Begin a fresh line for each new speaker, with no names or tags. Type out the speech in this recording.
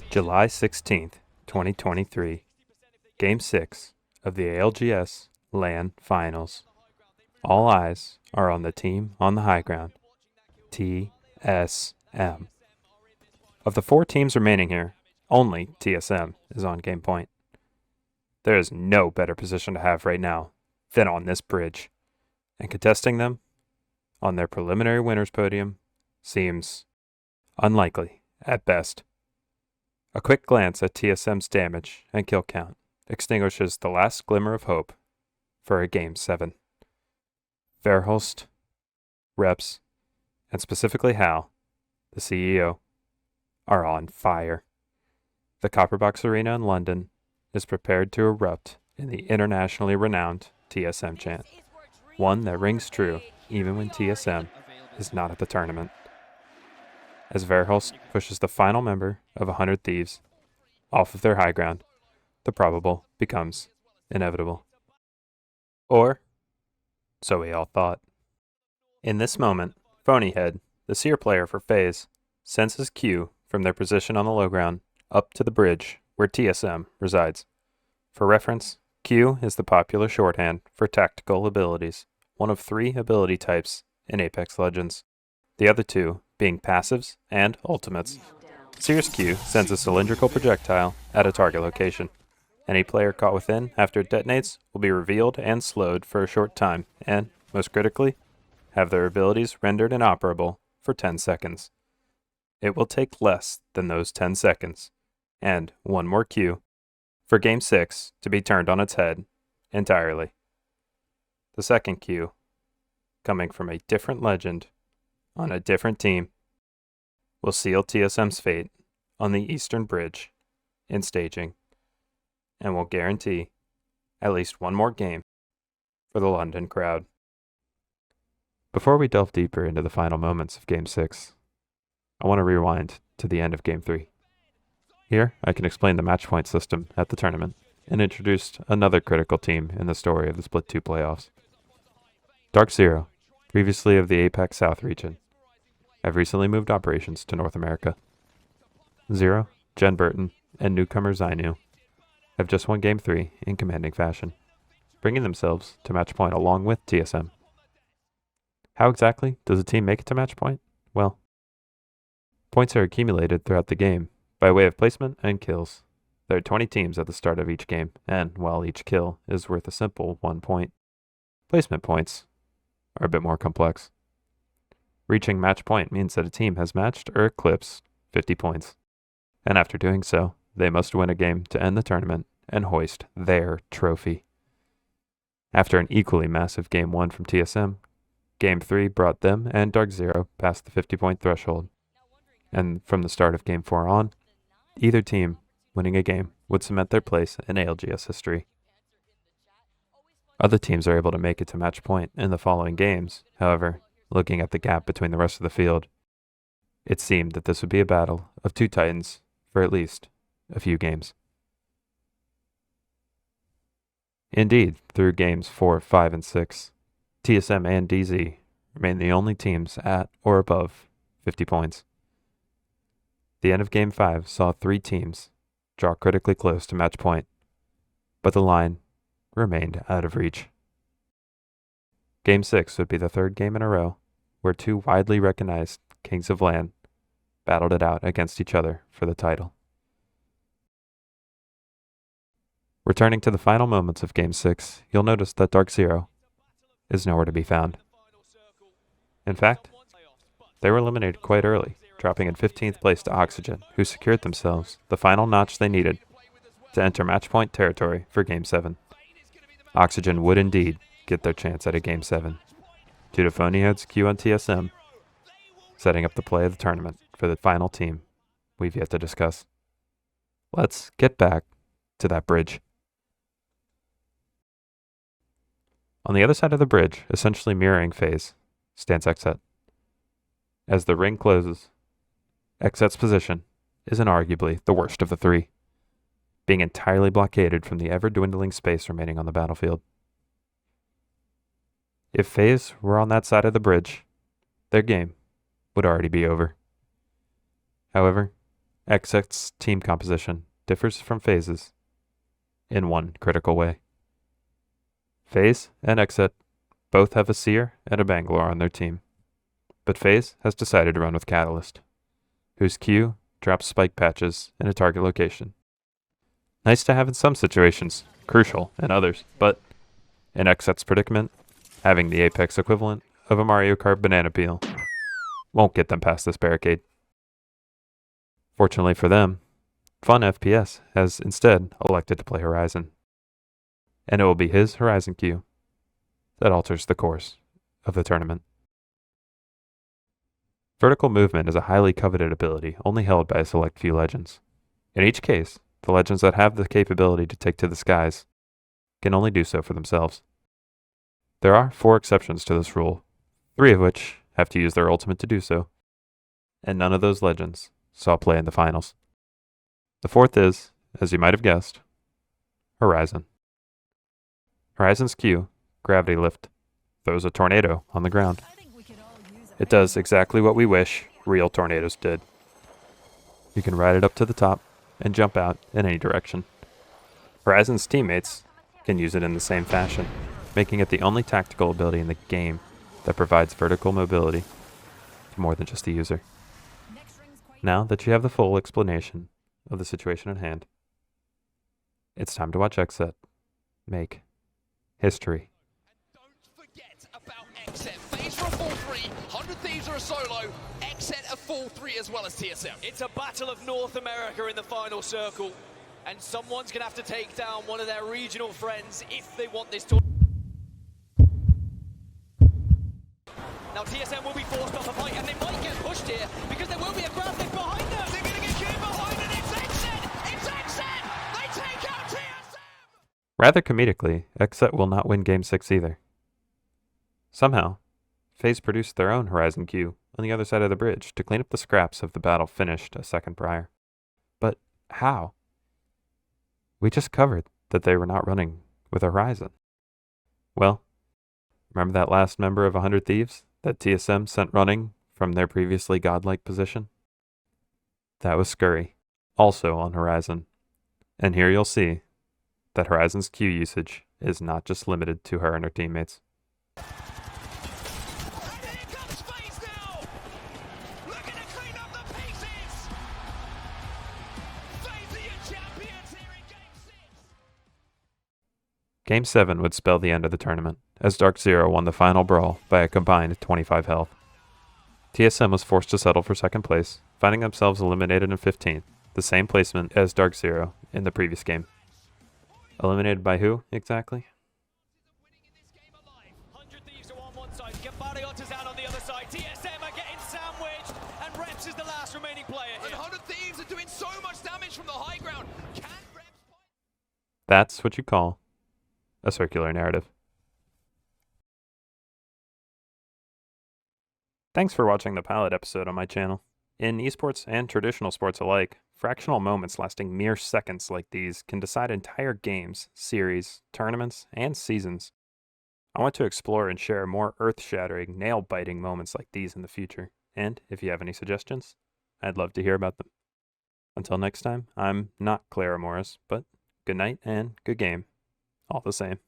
July 16th, 2023. Game 6 of the ALGS LAN Finals. All eyes are on the team on the high ground, TSM. Of the 4 teams remaining here, only TSM is on game point. There is no better position to have right now than on this bridge, and contesting them on their preliminary winners podium seems unlikely at best. A quick glance at TSM's damage and kill count extinguishes the last glimmer of hope for a Game 7. Verhulst, Reps, and specifically Hal, the CEO, are on fire. The Copperbox Arena in London is prepared to erupt in the internationally renowned TSM chant, one that rings true even when TSM is not at the tournament. As Verhulst pushes the final member of 100 Thieves off of their high ground, the probable becomes inevitable. Or, so we all thought. In this moment, Phonyhead, the Seer player for FaZe, sends his Q from their position on the low ground up to the bridge where TSM resides. For reference, Q is the popular shorthand for tactical abilities, one of 3 ability types in Apex Legends, the other 2 being passives and ultimates. Seer's Q sends a cylindrical projectile at a target location. Any player caught within after it detonates will be revealed and slowed for a short time, and, most critically, have their abilities rendered inoperable for 10 seconds. It will take less than those 10 seconds, and one more Q, for Game 6 to be turned on its head entirely. The second Q, coming from a different legend on a different team, will seal TSM's fate on the Eastern Bridge in staging, and will guarantee at least one more game for the London crowd. Before we delve deeper into the final moments of Game 6, I want to rewind to the end of Game 3. Here, I can explain the match point system at the tournament and introduce another critical team in the story of the Split 2 playoffs. Dark Zero, previously of the Apex South region, have recently moved operations to North America. Zero, Jen Burton, and newcomer Zainu have just won Game 3 in commanding fashion, bringing themselves to match point along with TSM. How exactly does a team make it to match point? Well, points are accumulated throughout the game by way of placement and kills. There are 20 teams at the start of each game, and while each kill is worth a simple 1 point, placement points are a bit more complex. Reaching match point means that a team has matched or eclipsed 50 points, and after doing so, they must win a game to end the tournament and hoist their trophy. After an equally massive Game 1 from TSM, Game 3 brought them and Dark Zero past the 50-point threshold, and from the start of Game 4 on, either team winning a game would cement their place in ALGS history. Other teams are able to make it to match point in the following games. However, looking at the gap between the rest of the field, it seemed that this would be a battle of 2 titans for at least a few games. Indeed, through games 4, 5, and 6, TSM and DZ remain the only teams at or above 50 points. The end of Game 5 saw 3 teams draw critically close to match point, but the line remained out of reach. Game 6 would be the 3rd game in a row where 2 widely recognized Kings of LAN battled it out against each other for the title. Returning to the final moments of Game 6, you'll notice that Dark Zero is nowhere to be found. In fact, they were eliminated quite early, dropping in 15th place to Oxygen, who secured themselves the final notch they needed to enter match point territory for Game 7. Oxygen would indeed get their chance at a Game 7, due to Phonyhead's Q on TSM, setting up the play of the tournament for the final team we've yet to discuss. Let's get back to that bridge. On the other side of the bridge, essentially mirroring FaZe, stands Xset. As the ring closes, Xset's position is inarguably the worst of the 3, being entirely blockaded from the ever-dwindling space remaining on the battlefield. If FaZe were on that side of the bridge, their game would already be over. However, XX's team composition differs from FaZe's in one critical way. FaZe and XZ both have a Seer and a Bangalore on their team, but FaZe has decided to run with Catalyst, whose Q drops spike patches in a target location. Nice to have in some situations, crucial in others, but in XZ's predicament, having the Apex equivalent of a Mario Kart banana peel won't get them past this barricade. Fortunately for them, Fun FPS has instead elected to play Horizon, and it will be his Horizon Q that alters the course of the tournament. Vertical movement is a highly coveted ability only held by a select few legends. In each case, the legends that have the capability to take to the skies can only do so for themselves. There are 4 exceptions to this rule, 3 of which have to use their ultimate to do so, and none of those legends saw play in the finals. The 4th is, as you might have guessed, Horizon. Horizon's Q, Gravity Lift, throws a tornado on the ground. It does exactly what we wish real tornadoes did. You can ride it up to the top and jump out in any direction. Horizon's teammates can use it in the same fashion, making it the only tactical ability in the game that provides vertical mobility to more than just the user. Now that you have the full explanation of the situation at hand, it's time to watch XZ make history.
XZ, FaZe for a 4-3, 100 Thieves are a solo, XZ a 4-3 as well as TSM.
It's a battle of North America in the final circle, and someone's going to have to take down one of their regional friends if they want this tournament. Now TSM will be forced off a fight, and they might get pushed here, because there will be a grab lift behind them. They're going to get killed behind, and it's XZ! It's XZ! They take out TSM!
Rather comedically, XZ will not win Game 6 either. Somehow, FaZe produced their own Horizon Q on the other side of the bridge to clean up the scraps of the battle finished a second prior. But how? We just covered that they were not running with Horizon. Well, remember that last member of 100 Thieves that TSM sent running from their previously godlike position? That was Scurry, also on Horizon. And here you'll see that Horizon's Q usage is not just limited to her and her teammates. Game 7 would spell the end of the tournament, as Dark Zero won the final brawl by a combined 25 health. TSM was forced to settle for second place, finding themselves eliminated in 15th, the same placement as Dark Zero in the previous game. Eliminated by who, exactly?
100 Thieves are on one side, Otta's out on the other side, TSM are getting sandwiched, and Reps is the last remaining player here.
And 100 Thieves are doing so much damage from the high ground. Can Reps...
That's what you call a circular narrative. Thanks for watching the pilot episode on my channel. In esports and traditional sports alike, fractional moments lasting mere seconds like these can decide entire games, series, tournaments, and seasons. I want to explore and share more earth-shattering, nail-biting moments like these in the future, and if you have any suggestions, I'd love to hear about them. Until next time, I'm not Clara Morris, but good night and good game. All the same.